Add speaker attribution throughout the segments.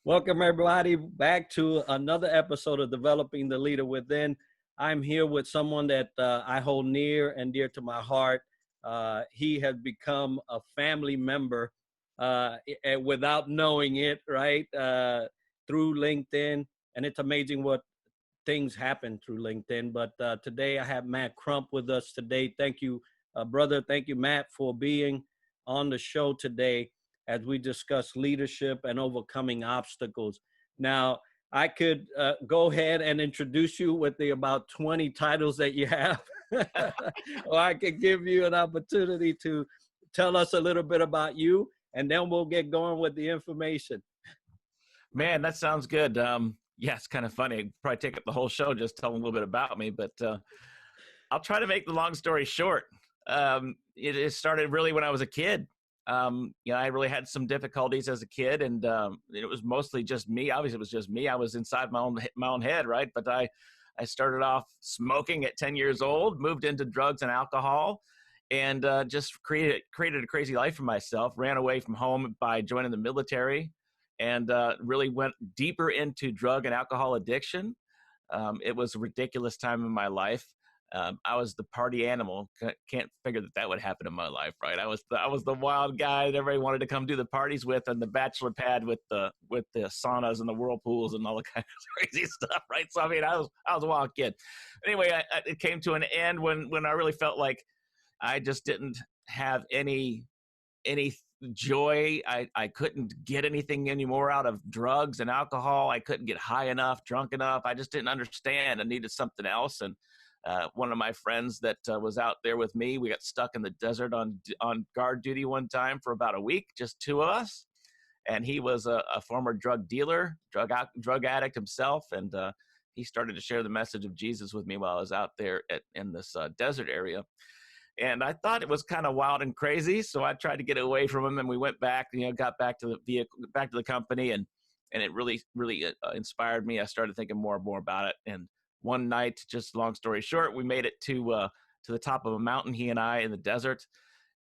Speaker 1: Welcome, everybody, back to another episode of Developing the Leader Within. I'm here with someone that I hold near and dear to my heart. He has become a family member without knowing it, right, through LinkedIn. And it's amazing what things happen through LinkedIn. But today I have Matt Crump with us today. Thank you, brother. Thank you, Matt, for being on the show today as we discuss leadership and overcoming obstacles. Now, I could go ahead and introduce you with the about 20 titles that you have, or I could give you an opportunity to tell us a little bit about you, and then we'll get going with the information.
Speaker 2: Man, that sounds good. Yeah, it's kind of funny. I'd probably take up the whole show just telling a little bit about me, but I'll try to make the long story short. It started really when I was a kid. I really had some difficulties as a kid, and it was mostly just me. Obviously, it was just me. I was inside my own head, right? But I started off smoking at 10 years old, moved into drugs and alcohol, and just created a crazy life for myself. Ran away from home by joining the military, and really went deeper into drug and alcohol addiction. It was a ridiculous time in my life. I was the party animal. Can't figure that would happen in my life, right? I was the wild guy that everybody wanted to come do the parties with, and the bachelor pad with the saunas and the whirlpools and all the kind of crazy stuff, right? So I mean, I was a wild kid. Anyway, it came to an end when I really felt like I just didn't have any joy. I couldn't get anything anymore out of drugs and alcohol. I couldn't get high enough, drunk enough. I just didn't understand. I needed something else. And one of my friends that was out there with me, we got stuck in the desert on guard duty one time for about a week, just two of us. And he was a former drug dealer, drug addict himself. And he started to share the message of Jesus with me while I was out there in this desert area. And I thought it was kind of wild and crazy. So I tried to get away from him, and we went back, got back to the vehicle, back to the company. And it really, really inspired me. I started thinking more and more about it. And one night, just long story short, we made it to the top of a mountain, he and I, in the desert,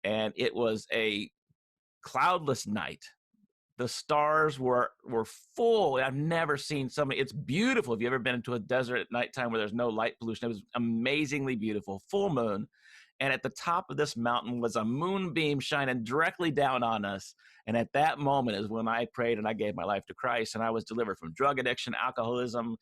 Speaker 2: and it was a cloudless night. The stars were full. I've never seen something. It's beautiful. If you've ever been into a desert at nighttime where there's no light pollution, it was amazingly beautiful, full moon. And at the top of this mountain was a moonbeam shining directly down on us. And at that moment is when I prayed and I gave my life to Christ, and I was delivered from drug addiction, alcoholism,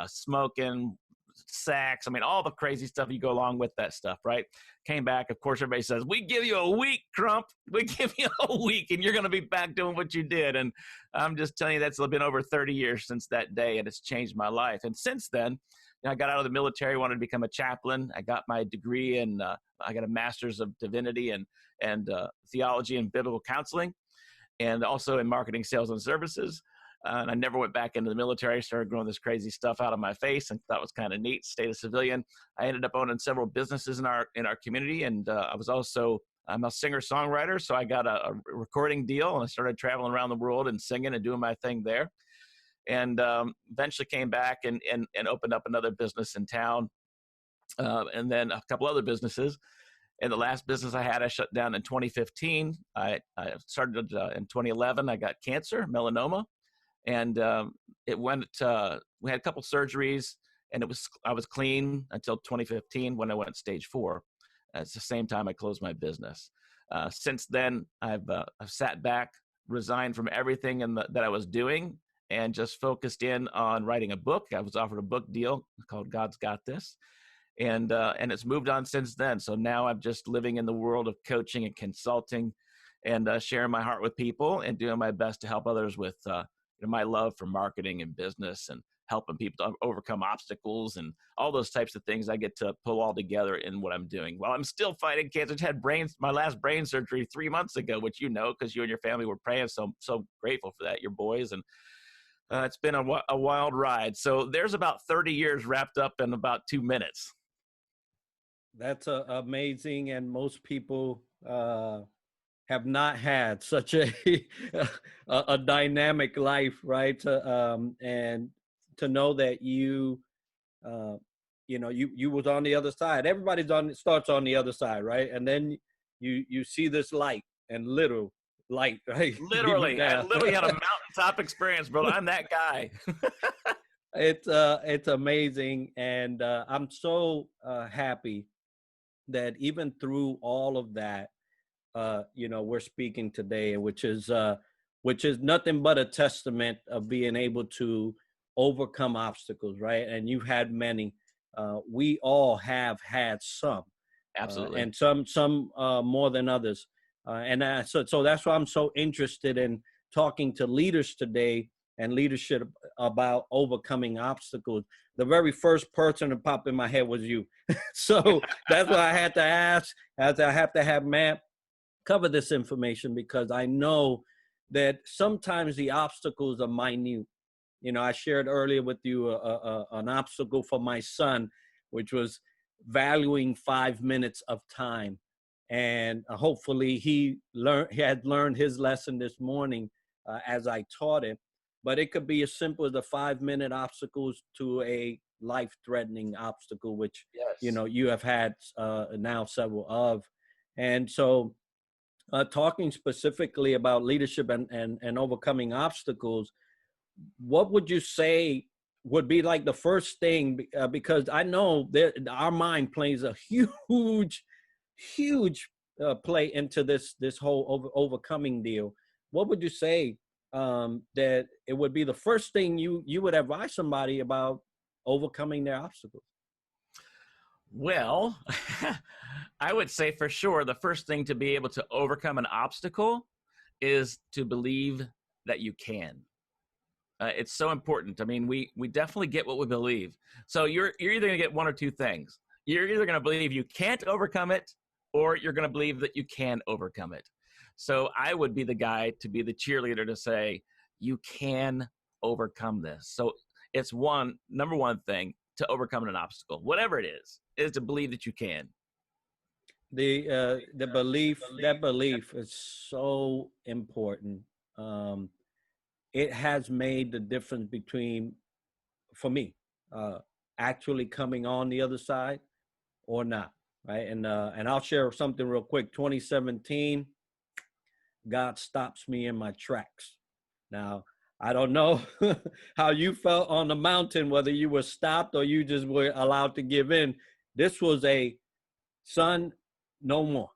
Speaker 2: smoking, sex. I mean, all the crazy stuff you go along with that stuff, right? Came back. Of course, everybody says, we give you a week, Crump. We give you a week, and you're going to be back doing what you did. And I'm just telling you, that's been over 30 years since that day, and it's changed my life. And since then, I got out of the military, wanted to become a chaplain. I got my degree in, I got a master's of divinity and theology and biblical counseling, and also in marketing, sales, and services. And I never went back into the military. I started growing this crazy stuff out of my face, and thought it was kind of neat. Stayed a civilian. I ended up owning several businesses in our community, and I'm a singer-songwriter, so I got a recording deal, and I started traveling around the world and singing and doing my thing there. And eventually came back and opened up another business in town, and then a couple other businesses. And the last business I had, I shut down in 2015. I started in 2011. I got cancer, melanoma, and it went. We had a couple surgeries, and I was clean until 2015 when I went stage 4. It's the same time I closed my business. Since then, I've sat back, resigned from everything that I was doing, and just focused in on writing a book. I was offered a book deal called God's Got This. And it's moved on since then. So now I'm just living in the world of coaching and consulting, and sharing my heart with people, and doing my best to help others with my love for marketing and business, and helping people to overcome obstacles and all those types of things. I get to pull all together in what I'm doing while I'm still fighting cancer. I had my last brain surgery 3 months ago, which because you and your family were praying. So grateful for that, your boys. And it's been a wild ride. So there's about 30 years wrapped up in about 2 minutes.
Speaker 1: That's amazing, and most people have not had such a dynamic life, right? And to know that you was on the other side. Everybody starts on the other side, right? And then you see this light, and literal light, right?
Speaker 2: Literally, I literally had a mountain Top experience, bro. I'm that guy.
Speaker 1: It's amazing, and I'm so happy that even through all of that, we're speaking today, which is nothing but a testament of being able to overcome obstacles, right? And you've had many. We all have had some,
Speaker 2: Absolutely.
Speaker 1: and some more than others. So that's why I'm so interested in talking to leaders today and leadership about overcoming obstacles. The very first person to pop in my head was you. So that's why I had to ask, as I have to have Matt cover this information, because I know that sometimes the obstacles are minute. I shared earlier with you an obstacle for my son, which was valuing 5 minutes of time. And hopefully he had learned his lesson this morning as I taught him. But it could be as simple as the 5 minute obstacles to a life-threatening obstacle, which,
Speaker 2: Yes.
Speaker 1: you have had now several of. And so talking specifically about leadership and overcoming obstacles, what would you say would be like the first thing? Because I know that our mind plays a huge play into this whole overcoming deal. What would you say that it would be the first thing you would advise somebody about overcoming their obstacles?
Speaker 2: Well, I would say for sure the first thing to be able to overcome an obstacle is to believe that you can. It's so important. I mean, we definitely get what we believe. So you're either going to get one or two things. You're either going to believe you can't overcome it, or you're going to believe that you can overcome it. So I would be the guy to be the cheerleader to say you can overcome this. So it's number one thing to overcome an obstacle, whatever it is to believe that you can.
Speaker 1: The belief, that belief is so important. Um, it has made the difference between, for me, uh, actually coming on the other side or not, right? And I'll share something real quick. 2017, God stops me in my tracks. Now, I don't know how you felt on the mountain, whether you were stopped or you just were allowed to give in. This was a son, no more.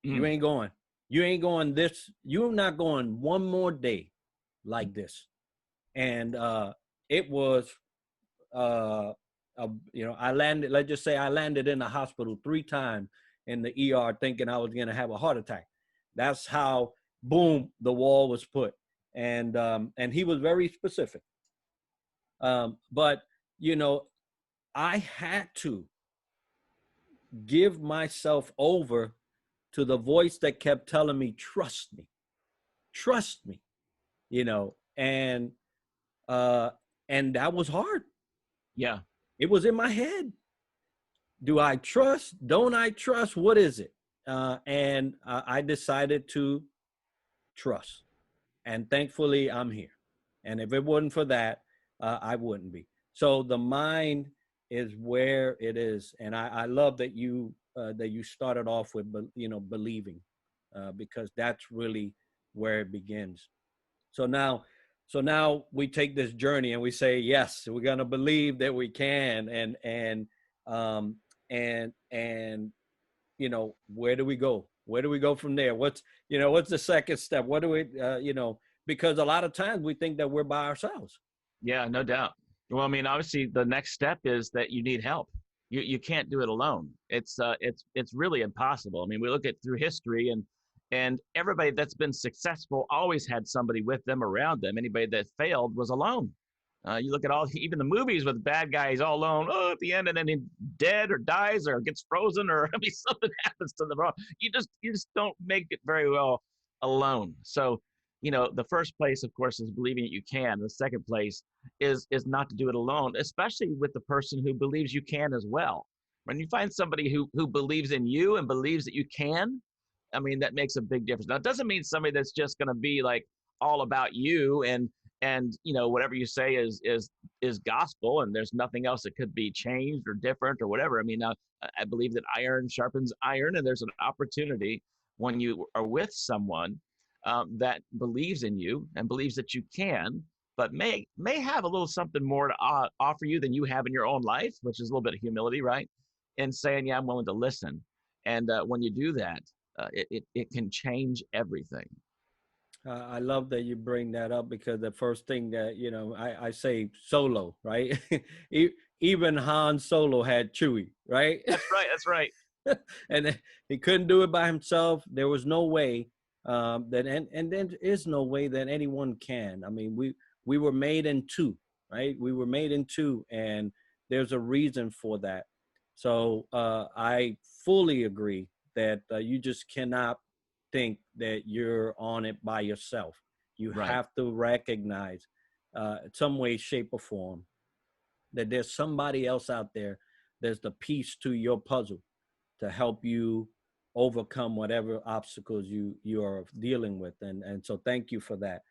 Speaker 1: You
Speaker 2: Mm.
Speaker 1: ain't going. You ain't going this. You're not going one more day like this. And it was, I landed, let's just say I landed in the hospital 3 times in the ER thinking I was going to have a heart attack. That's how, boom, the wall was put. And he was very specific. But, I had to give myself over to the voice that kept telling me, trust me, and uh, and that was hard.
Speaker 2: Yeah.
Speaker 1: It was in my head. Do I trust? Don't I trust? What is it? And I decided to trust. And thankfully, I'm here. And if it wasn't for that, I wouldn't be. So the mind is where it is, and I love that you started off with believing, because that's really where it begins. So now, we take this journey and we say, yes, we're gonna believe that we can, um, and where do we go? Where do we go from there? What's the second step? What do we, because a lot of times we think that we're by ourselves.
Speaker 2: Yeah, no doubt. Well, I mean, obviously, the next step is that you need help. You can't do it alone. It's really impossible. I mean, we look at through history, and everybody that's been successful always had somebody with them, around them. Anybody that failed was alone. You look at even the movies with bad guys all alone. Oh, at the end, and then he dead or dies or gets frozen, or I mean, something happens to them. You just don't make it very well alone. So, the first place, of course, is believing that you can. The second place is not to do it alone, especially with the person who believes you can as well. When you find somebody who believes in you and believes that you can, I mean, that makes a big difference. Now, it doesn't mean somebody that's just going to be like all about you and whatever you say is gospel, and there's nothing else that could be changed or different or whatever. I mean, I believe that iron sharpens iron, and there's an opportunity when you are with someone that believes in you and believes that you can, but may have a little something more to offer you than you have in your own life, which is a little bit of humility, right? And saying, yeah, I'm willing to listen. And when you do that, it can change everything.
Speaker 1: I love that you bring that up because the first thing that, I say Solo, right? Even Han Solo had Chewie, right?
Speaker 2: That's right. That's right.
Speaker 1: And he couldn't do it by himself. There was no way that, and there is no way that anyone can. I mean, we were made in two, right? We were made in two, and there's a reason for that. So I fully agree that you just cannot think that you're on it by yourself. You
Speaker 2: Right.
Speaker 1: have to recognize some way, shape, or form that there's somebody else out there. There's the piece to your puzzle to help you overcome whatever obstacles you are dealing with. And so thank you for that.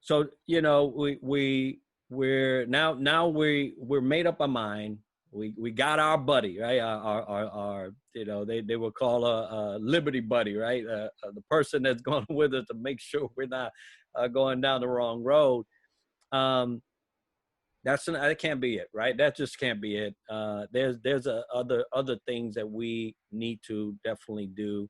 Speaker 1: So we're made up our mind. We got our buddy, right? Our they will call a Liberty buddy, right? The person that's going with us to make sure we're not going down the wrong road. That can't be it, right? That just can't be it. There's other things that we need to definitely do.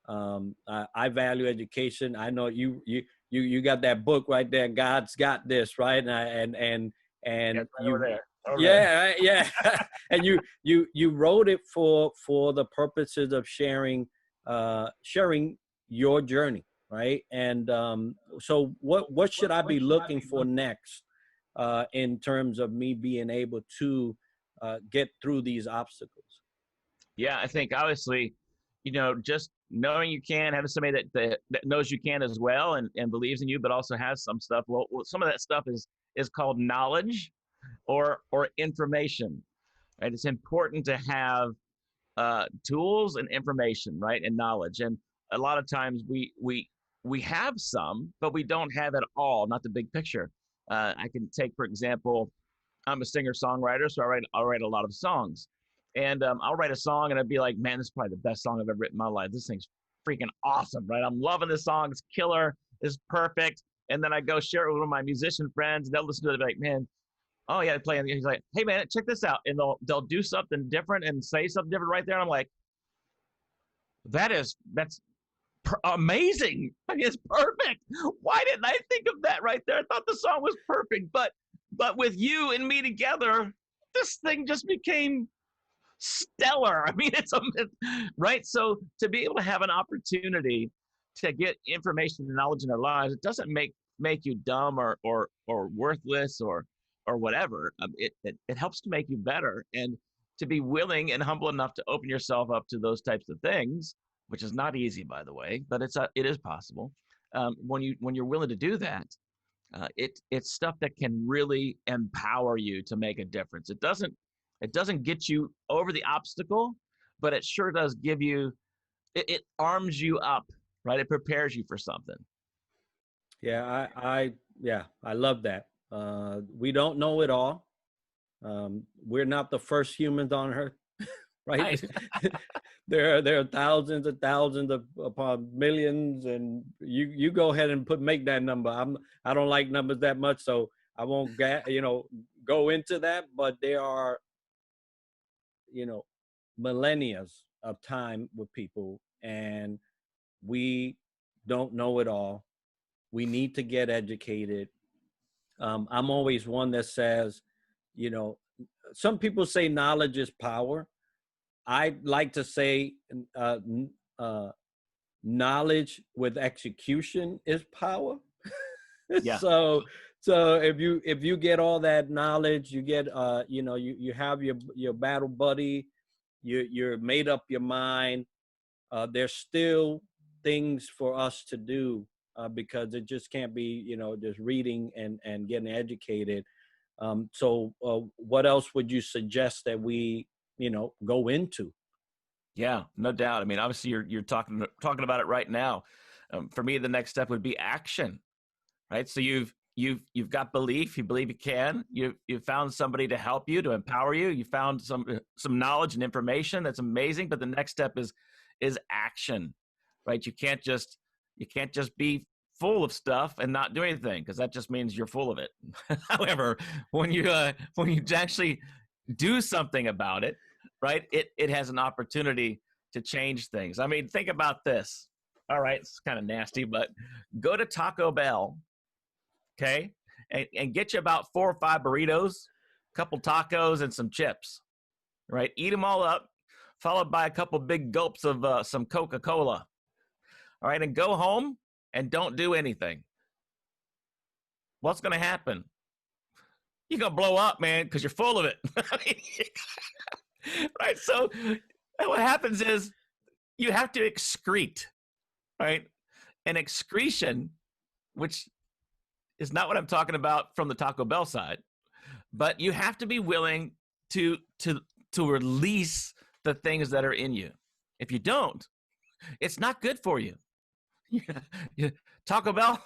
Speaker 1: I value education. I know you got that book right there. God's got this, right? And
Speaker 2: Yeah, right
Speaker 1: you,
Speaker 2: over there. Over
Speaker 1: yeah, right, yeah. And you wrote it for the purposes of sharing your journey, right? And so what should I be looking for next? In terms of me being able to get through these obstacles.
Speaker 2: Yeah, I think obviously, just knowing you can, having somebody that knows you can as well and believes in you, but also has some stuff. Well, some of that stuff is called knowledge or information, right? It's important to have tools and information, right, and knowledge. And a lot of times we have some, but we don't have it all. Not the big picture. I can take, for example, I'm a singer songwriter, so I'll write a lot of songs, and I'll write a song and I'd be like, man, this is probably the best song I've ever written in my life. This thing's freaking awesome, right? I'm loving this song. It's killer. It's perfect. And then I go share it with one of my musician friends, and they'll listen to it and be like, man, oh yeah, playing. He's like, hey man, check this out, and they'll do something different and say something different right there. And I'm like, that's amazing. I mean, it's perfect. Why didn't I think of that right there? I thought the song was perfect, but with you and me together, this thing just became stellar. I mean, right. So to be able to have an opportunity to get information and knowledge in our lives, it doesn't make you dumb or worthless or whatever. It helps to make you better, and to be willing and humble enough to open yourself up to those types of things, which is not easy, by the way, but it is possible. When you're willing to do that, it's stuff that can really empower you to make a difference. It doesn't get you over the obstacle, but it sure does give you. It arms you up, right? It prepares you for something.
Speaker 1: Yeah, I love that. We don't know it all. We're not the first humans on Earth, right?
Speaker 2: Nice.
Speaker 1: there are thousands and thousands upon millions, and you go ahead and make that number. I don't like numbers that much, so I won't go into that. But there are millennia of time with people, and we don't know it all. We need to get educated. I'm always one that says, some people say knowledge is power. I like to say knowledge with execution is power.
Speaker 2: Yeah.
Speaker 1: So if you get all that knowledge, you get you have your battle buddy, you're made up your mind. There's still things for us to do because it just can't be just reading and getting educated. So what else would you suggest that we go into?
Speaker 2: Yeah, no doubt. I mean, obviously you're talking about it right now. For me, the next step would be action, right? So you've got belief. You believe you can. You've found somebody to help you, to empower you. You found some knowledge and information. That's amazing. But the next step is action, right? You can't just You can't just be full of stuff and not do anything, because that just means you're full of it. However, when you actually do something about it, right, it has an opportunity to change things. I mean, think about this. All right, it's kind of nasty, but go to Taco Bell, okay, and get you about 4 or 5 burritos, a couple tacos, and some chips, right? Eat them all up, followed by a couple big gulps of some Coca-Cola. All right, and go home and don't do anything. What's going to happen? You're going to blow up, man, because you're full of it. Right? So what happens is you have to excrete, right? And excretion, which is not what I'm talking about from the Taco Bell side, but you have to be willing to release the things that are in you. If you don't, it's not good for you. Taco Bell,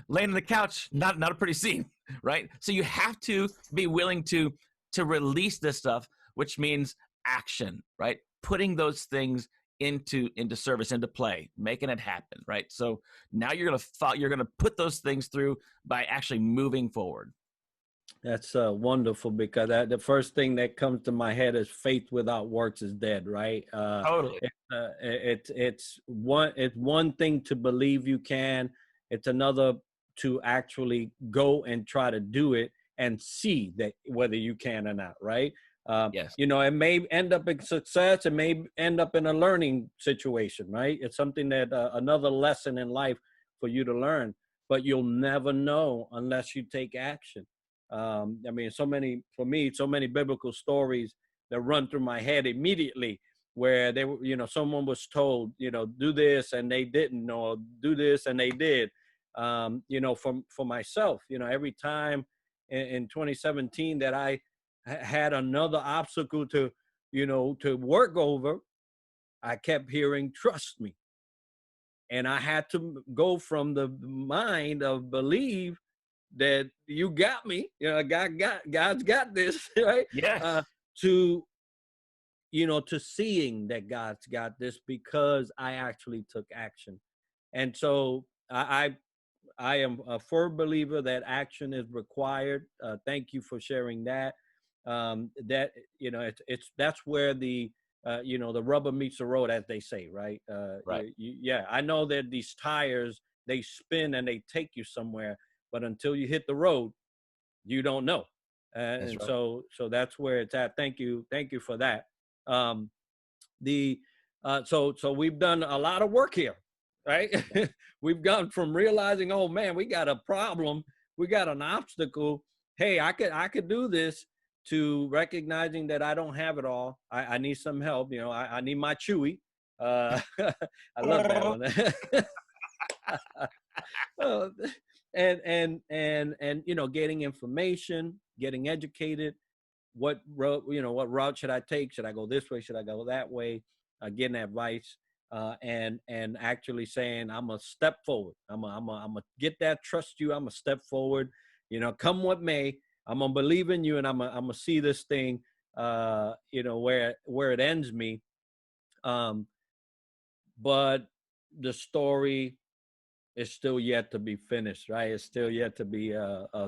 Speaker 2: laying on the couch, not a pretty scene, right? So you have to be willing to release this stuff, which means action, right? Putting those things into service, into play, making it happen, right? So now you're gonna put those things through by actually moving forward.
Speaker 1: That's wonderful, because the first thing that comes to my head is faith without works is dead, right?
Speaker 2: Totally.
Speaker 1: It's one thing to believe you can. It's another to actually go and try to do it and see that whether you can or not, right?
Speaker 2: Yes.
Speaker 1: You know, it may end up in success. It may end up in a learning situation, right? It's something that another lesson in life for you to learn, but you'll never know unless you take action. I mean, so many biblical stories that run through my head immediately, where they were, you know, someone was told, you know, do this and they didn't, or do this and they did. You know, for myself, you know, every time in 2017 that I had another obstacle to, you know, to work over, I kept hearing, trust me. And I had to go from the mind of believe that you got me, you know, God's got this, right?
Speaker 2: Yes.
Speaker 1: To, you know, to seeing that God's got this because I actually took action. And so I am a firm believer that action is required. Thank you for sharing that. That, you know, that's where the you know, the rubber meets the road, as they say, right?
Speaker 2: Right.
Speaker 1: Yeah, I know that these tires, they spin and they take you somewhere, but until you hit the road, you don't know. And
Speaker 2: Right.
Speaker 1: so that's where it's at. Thank you for that. So we've done a lot of work here, right? We've gone from realizing, oh man, we got a problem, we got an obstacle. Hey, I could do this, to recognizing that I don't have it all. I need some help. You know, I need my Chewy. I love that one. And you know, getting information, getting educated. What route should I take? Should I go this way? Should I go that way? Getting advice, and actually saying, I'm gonna step forward. I'm gonna get that, trust you. I'm gonna step forward. You know, come what may. I'm gonna believe in you, and I'm gonna see this thing, you know, where it ends me. But the story is still yet to be finished, right? It's still yet to be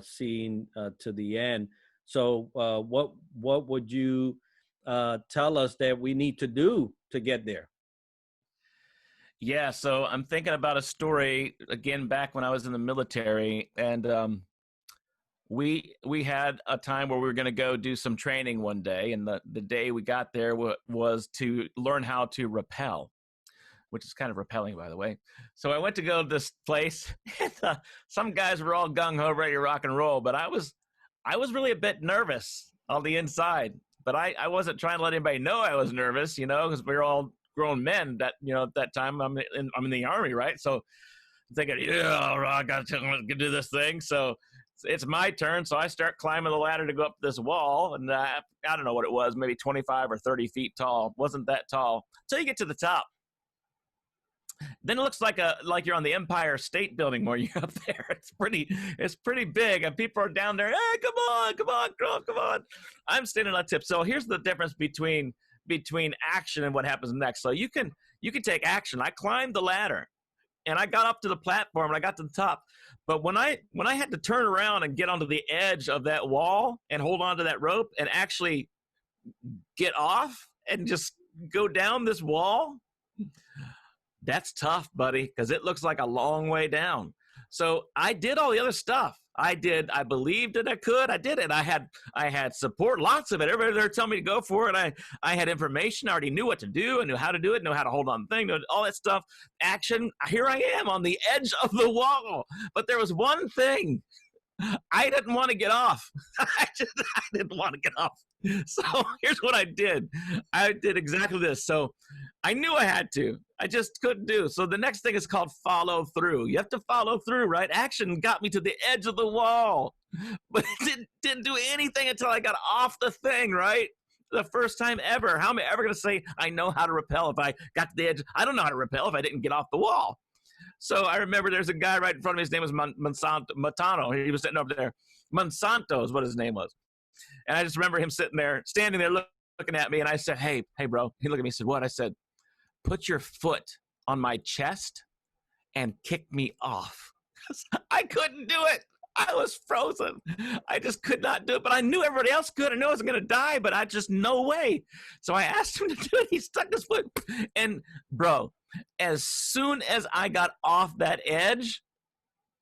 Speaker 1: seen to the end. So, what would you tell us that we need to do to get there?
Speaker 2: Yeah, so I'm thinking about a story again back when I was in the military, and we had a time where we were going to go do some training one day, and the day we got there was to learn how to rappel, which is kind of repelling, by the way. So I went to go to this place, and some guys were all gung-ho, ready to rock and roll, but I was really a bit nervous on the inside, but I wasn't trying to let anybody know I was nervous, you know, because we were all grown men that, you know, at that time. I'm in the Army, right? So I'm thinking, yeah, I got to do this thing. So it's my turn. So I start climbing the ladder to go up this wall, and I don't know what it was, maybe 25 or 30 feet tall. Wasn't that tall until you get to the top. Then it looks like you're on the Empire State Building where you're up there. It's pretty big, and people are down there. Hey, come on! I'm standing on tip. So here's the difference between action and what happens next. So you can take action. I climbed the ladder, and I got up to the platform and I got to the top. But when I had to turn around and get onto the edge of that wall and hold on to that rope and actually get off and just go down this wall, that's tough, buddy, because it looks like a long way down. So I did all the other stuff. I believed that I could. I did it. I had support, lots of it. Everybody there telling me to go for it. I had information. I already knew what to do. I knew how to do it. Knew how to hold on the thing. All that stuff. Action. Here I am on the edge of the wall. But there was one thing. I didn't want to get off. I didn't want to get off. So here's what I did. I did exactly this. So I knew I had to. I just couldn't do. So the next thing is called follow through. You have to follow through, right? Action got me to the edge of the wall, but it didn't do anything until I got off the thing, right? The first time ever. How am I ever going to say I know how to rappel if I got to the edge? I don't know how to rappel if I didn't get off the wall. So I remember there's a guy right in front of me. His name was Montano. He was sitting over there. Monsanto is what his name was. And I just remember him standing there looking at me. And I said, hey, bro. He looked at me and said, what? I said, put your foot on my chest and kick me off. I couldn't do it. I was frozen. I just could not do it. But I knew everybody else could. I knew I was going to die, but I just, no way. So I asked him to do it. He stuck his foot. And, bro, as soon as I got off that edge,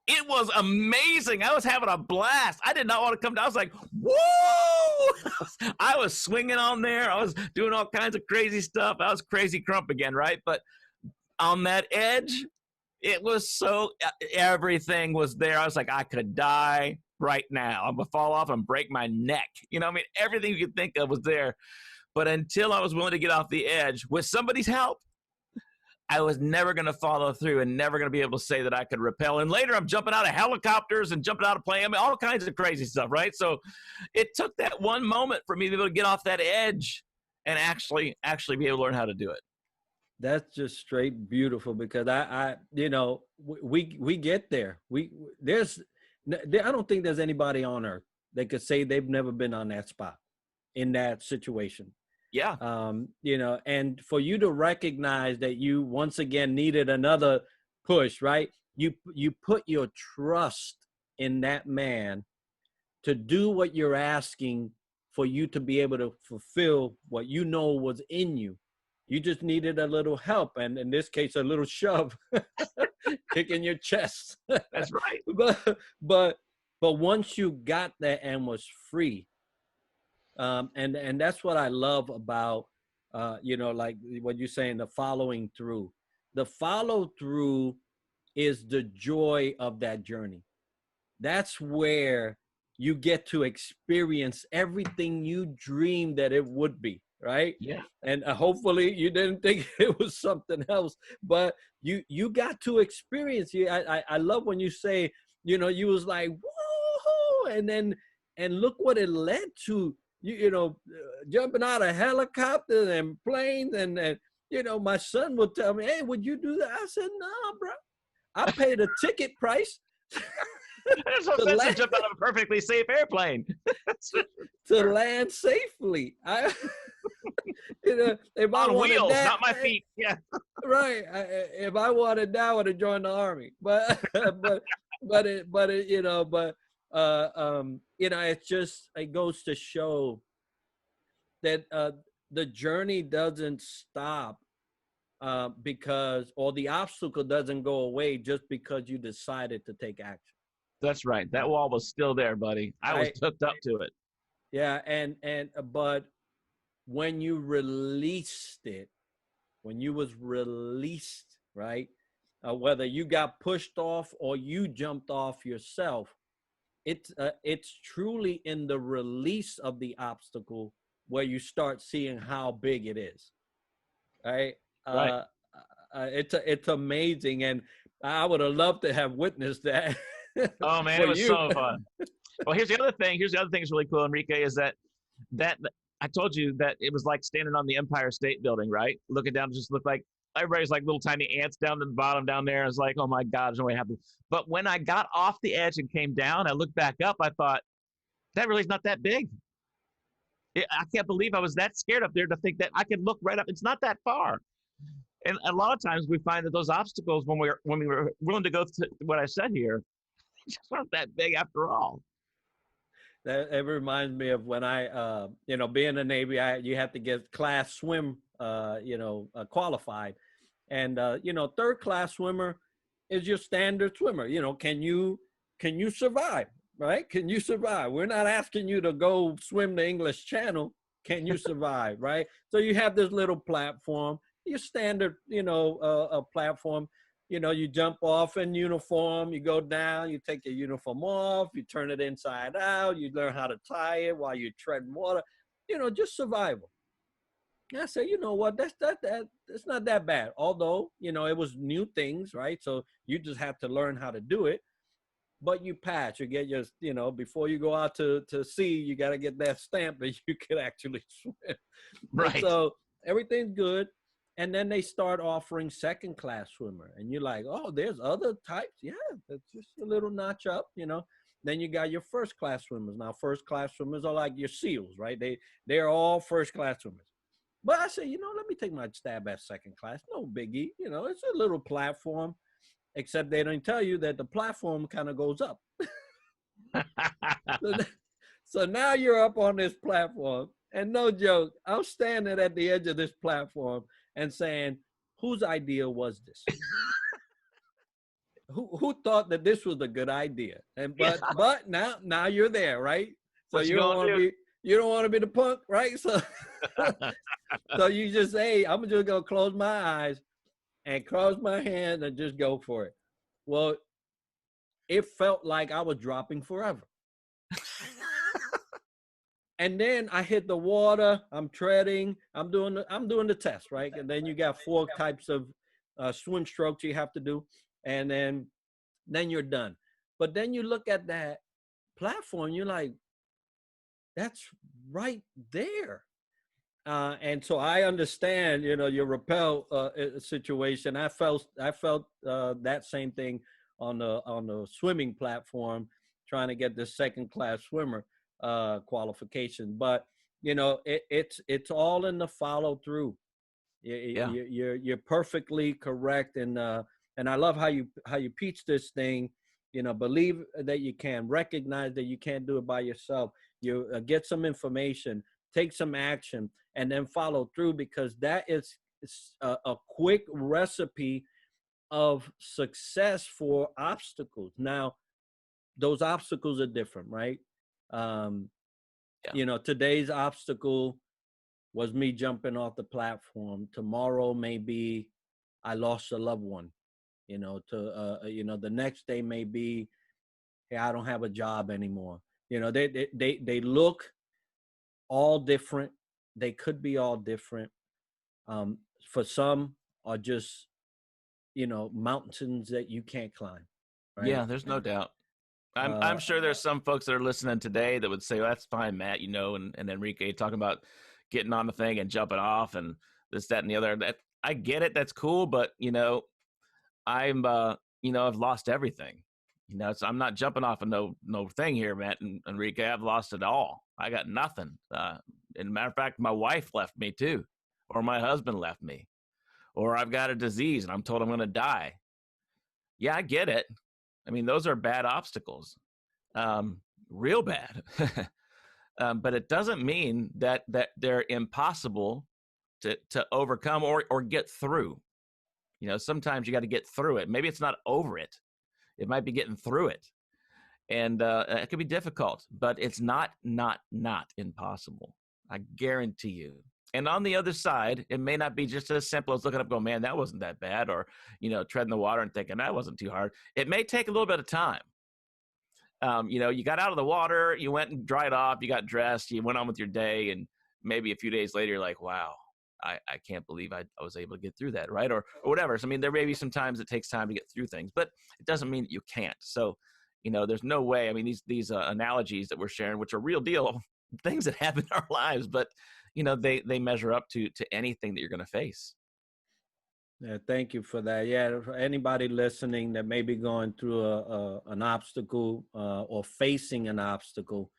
Speaker 2: it was amazing. I was having a blast. I did not want to come down. I was like, whoa! I was swinging on there. I was doing all kinds of crazy stuff. I was crazy Crump again, right? But on that edge, it was so, everything was there. I was like, I could die right now. I'm going to fall off and break my neck. You know what I mean? Everything you could think of was there. But until I was willing to get off the edge with somebody's help, I was never going to follow through and never going to be able to say that I could rappel. And later I'm jumping out of helicopters and jumping out of planes. I mean, all kinds of crazy stuff, right? So it took that one moment for me to be able to get off that edge and actually be able to learn how to do it.
Speaker 1: That's just straight beautiful, because I we get there. I don't think there's anybody on earth that could say they've never been on that spot in that situation.
Speaker 2: Yeah.
Speaker 1: And for you to recognize that you once again needed another push, right? You put your trust in that man to do what you're asking for you to be able to fulfill what you know was in you. You just needed a little help, and in this case, a little shove, kicking your chest.
Speaker 2: That's right.
Speaker 1: But once you got there and was free, and that's what I love about, like what you're saying, the following through. The follow through is the joy of that journey. That's where you get to experience everything you dreamed that it would be, right?
Speaker 2: Yeah.
Speaker 1: And hopefully you didn't think it was something else, but you got to experience it. I love when you say, you was like, woohoo, and look what it led to. Jumping out of helicopters and planes, and my son would tell me, hey, would you do that? I said, no, bro. I paid a ticket price.
Speaker 2: There's no sense to jump out of a perfectly safe airplane.
Speaker 1: To land safely. If I
Speaker 2: on wheels,
Speaker 1: that,
Speaker 2: not my feet. Yeah.
Speaker 1: Right. If I wanted that, I would have joined the army. But it's just, it goes to show that the journey doesn't stop or the obstacle doesn't go away just because you decided to take action.
Speaker 2: That's right. That wall was still there, buddy. I was hooked up to it.
Speaker 1: Yeah, but when you released it, when you was released, right? Whether you got pushed off or you jumped off yourself, it's truly in the release of the obstacle where you start seeing how big it is, right?
Speaker 2: Right.
Speaker 1: It's amazing, and I would have loved to have witnessed that.
Speaker 2: Oh man, it was so fun. Well, here's the other thing. That's really cool, Enrique, is that I told you that it was like standing on the Empire State Building, right? Looking down, it just looked like everybody's like little tiny ants down to the bottom down there. I was like, oh my God, there's no way it happened. But when I got off the edge and came down, I looked back up, I thought, that really is not that big. I can't believe I was that scared up there to think that I could look right up. It's not that far. And a lot of times we find that those obstacles, when we were willing to go through what I said here, just aren't that big after all.
Speaker 1: That it reminds me of when I, being in the Navy, you have to get class swim, qualified, and third class swimmer is your standard swimmer. Can you survive? Right? Can you survive? We're not asking you to go swim the English Channel. Can you survive? Right? So you have this little platform, your standard, platform. You jump off in uniform, you go down, you take your uniform off, you turn it inside out, you learn how to tie it while you're treading water, just survival. And I say, you know what, that's not that bad. Although, it was new things, right? So you just have to learn how to do it. But you pass, you get your, before you go out to sea, you got to get that stamp that you can actually swim. And
Speaker 2: Right.
Speaker 1: so everything's good. And then they start offering second class swimmer. And you're like, oh, there's other types. Yeah, that's just a little notch up. Then you got your first class swimmers. Now, first class swimmers are like your SEALs, right? They're all first class swimmers. But I say, let me take my stab at second class. No biggie. It's a little platform, except they don't tell you that the platform kind of goes up. So now you're up on this platform, and no joke, I'm standing at the edge of this platform and saying, whose idea was this? Who thought that this was a good idea? And but now you're there, right? So
Speaker 2: What you gonna do?
Speaker 1: You don't want to be the punk, right? So so you just say, I'm just gonna close my eyes and cross my hand and just go for it. Well, it felt like I was dropping forever. And then I hit the water, I'm treading, I'm doing the test, right? And then you got 4 types of swim strokes you have to do, and then you're done. But then you look at that platform, you're like, that's right there. And so I understand, your rappel situation. I felt that same thing on the swimming platform, trying to get the second class swimmer qualification. But it's all in the follow through.
Speaker 2: Yeah.
Speaker 1: You're perfectly correct, and I love how you teach this thing. Believe that you can, recognize that you can't do it by yourself. You get some information, take some action, and then follow through, because that is a quick recipe of success for obstacles. Now, those obstacles are different, right? Today's obstacle was me jumping off the platform. Tomorrow maybe I lost a loved one. The next day may be, hey, I don't have a job anymore. They look all different. They could be all different. For some are just, mountains that you can't climb. Right?
Speaker 2: Yeah, there's no doubt. I'm sure there's some folks that are listening today that would say, well, that's fine, Matt, and Enrique talking about getting on the thing and jumping off and this, that, and the other. That I get it. That's cool. But, I've lost everything. So I'm not jumping off of no thing here, Matt and Enrique. I've lost it all. I got nothing. And matter of fact, my wife left me too, or my husband left me, or I've got a disease and I'm told I'm going to die. Yeah, I get it. I mean, those are bad obstacles, real bad. But it doesn't mean that they're impossible to overcome or get through. Sometimes you got to get through it. Maybe it's not over it. It might be getting through it. And it can be difficult, but it's not impossible. I guarantee you. And on the other side, it may not be just as simple as looking up, going, man, that wasn't that bad, or, treading the water and thinking that wasn't too hard. It may take a little bit of time. You got out of the water, you went and dried off, you got dressed, you went on with your day, and maybe a few days later, you're like, wow, I can't believe I was able to get through that, right? Or whatever. So, I mean, there may be some times it takes time to get through things, but it doesn't mean that you can't. So, there's no way. I mean, these analogies that we're sharing, which are real deal things that happen in our lives, but they measure up to anything that you're going to face.
Speaker 1: Yeah, thank you for that. Yeah, for anybody listening that may be going through an obstacle or facing an obstacle,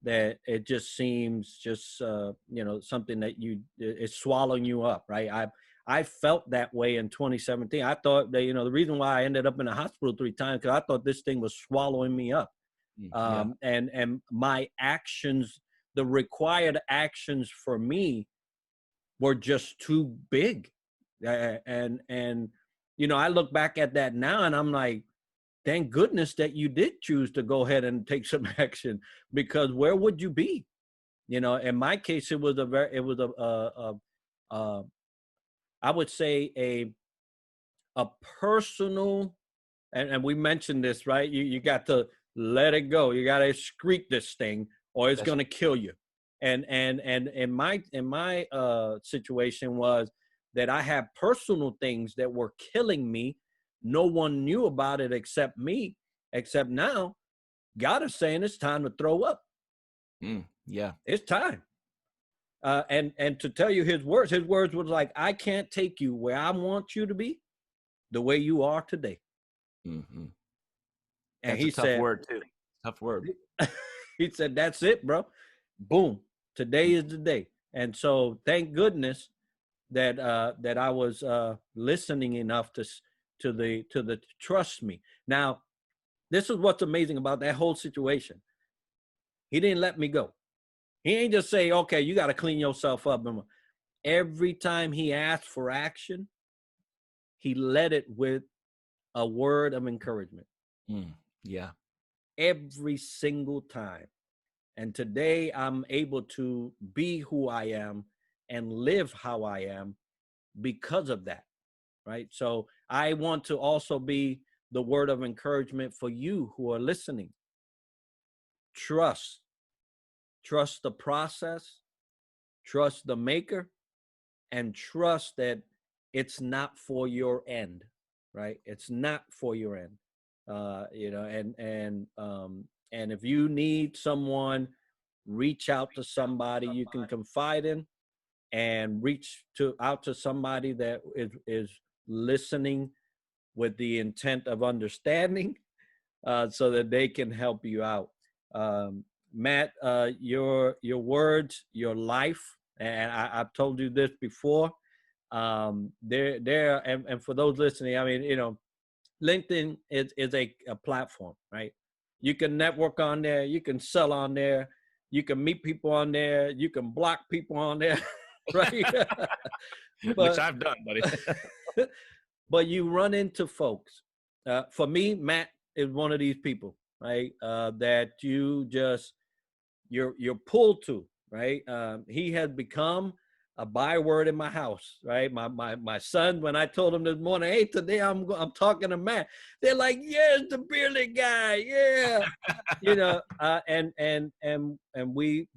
Speaker 1: that it just seems just something that it's swallowing you up, right? I felt that way in 2017. I thought that, the reason why I ended up in the hospital 3 times, because I thought this thing was swallowing me up.
Speaker 2: Yeah.
Speaker 1: And my actions, the required actions for me were just too big. And I look back at that now and I'm like, thank goodness that you did choose to go ahead and take some action, because where would you be? In my case, it was I would say a personal, and we mentioned this, right? You got to let it go. You got to excrete this thing, or it's going to kill you. And in my situation was that I had personal things that were killing me. No one knew about it except me. Except now, God is saying it's time to throw up.
Speaker 2: Yeah,
Speaker 1: it's time. And to tell you his words was like, I can't take you where I want you to be the way you are today.
Speaker 2: Mm-hmm.
Speaker 1: And
Speaker 2: that's a tough word too. Tough word.
Speaker 1: He said, that's it, bro. Boom. Today is the day. And so thank goodness that I was listening enough to the trust me. Now, this is what's amazing about that whole situation. He didn't let me go. He ain't just say, okay, you got to clean yourself up. Every time he asked for action, he led it with a word of encouragement.
Speaker 2: Yeah.
Speaker 1: Every single time. And today I'm able to be who I am and live how I am because of that, right? So I want to also be the word of encouragement for you who are listening. Trust the process, trust the maker, and trust that it's not for your end, right? It's not for your end. And if you need someone, reach out to somebody you can confide in, and reach out to somebody that is listening with the intent of understanding, so that they can help you out. Matt, your words, your life, and I've told you this before. And for those listening, I mean, LinkedIn is a platform, right? You can network on there, you can sell on there, you can meet people on there, you can block people on there, right?
Speaker 2: Which I've done, buddy.
Speaker 1: But you run into folks. For me, Matt is one of these people, right? That you're pulled to, right? He has become a byword in my house, right? My son, when I told him this morning, hey, today I'm talking to Matt, they're like, yes, the bearded guy, yeah, and we,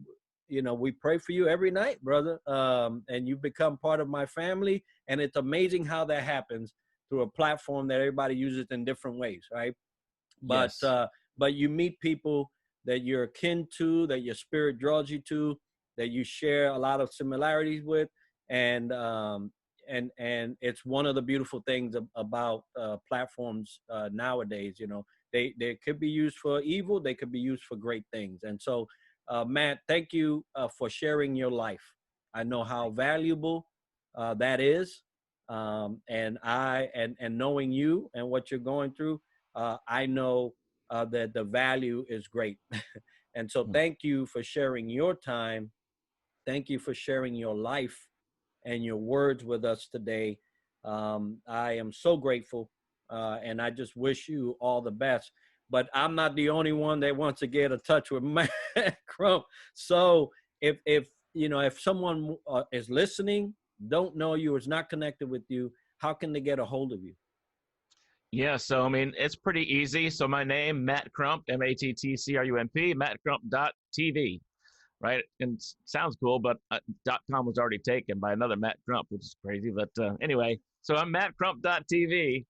Speaker 1: we pray for you every night, brother, and you become part of my family, and it's amazing how that happens through a platform that everybody uses in different ways, right? But
Speaker 2: yes.
Speaker 1: But you meet people that you're akin to, that your spirit draws you to, that you share a lot of similarities with, and it's one of the beautiful things about platforms nowadays. They could be used for evil, they could be used for great things. And so, Matt, thank you for sharing your life. I know how valuable that is, and knowing you and what you're going through, I know that the value is great. And so thank you for sharing your time. Thank you for sharing your life and your words with us today. I am so grateful, and I just wish you all the best. But I'm not the only one that wants to get in touch with Matt Crump. So if someone is listening, don't know you, is not connected with you, how can they get a hold of you?
Speaker 2: Yeah, so I mean, it's pretty easy. So my name, Matt Crump, MattCrump, mattcrump.tv, right? And sounds cool, but .com was already taken by another Matt Crump, which is crazy. But anyway, so I'm mattcrump.tv,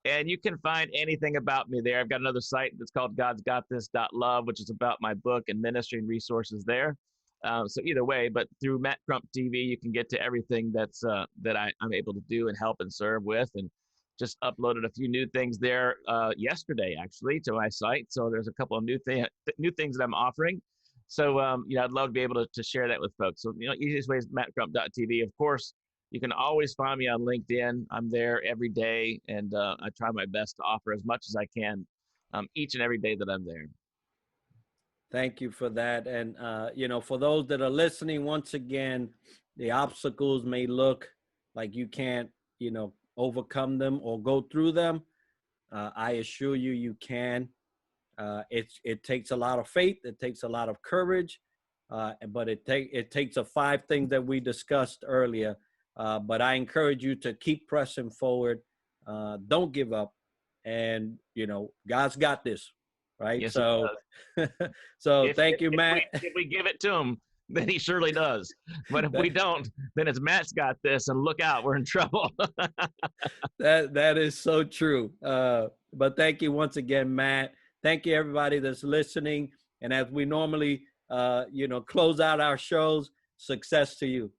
Speaker 2: and you can find anything about me there. I've got another site that's called godsgotthis.love, which is about my book and ministry and resources there. So either way, but through Matt Crump TV, you can get to everything that's that I'm able to do and help and serve with. And just uploaded a few new things there yesterday, actually, to my site. So there's a couple of new things that I'm offering. So I'd love to be able to share that with folks. So easiest way is mattcrump.tv. Of course, You can always find me on LinkedIn. I'm there every day, and I try my best to offer as much as I can each and every day that I'm there.
Speaker 1: Thank you for that. And, for those that are listening, once again, the obstacles may look like you can't, overcome them or go through them. I assure you, you can. It takes a lot of faith. It takes a lot of courage. But it takes the five things that we discussed earlier. But I encourage you to keep pressing forward. Don't give up. And, God's got this. Right.
Speaker 2: Yes, he
Speaker 1: So,
Speaker 2: does.
Speaker 1: so
Speaker 2: If,
Speaker 1: thank
Speaker 2: if,
Speaker 1: you,
Speaker 2: if
Speaker 1: Matt.
Speaker 2: we if we give it to him, then he surely does. But if we don't, then it's Matt's got this, and look out, we're in trouble.
Speaker 1: That is so true. But thank you once again, Matt. Thank you, everybody that's listening. And as we normally, close out our shows, success to you.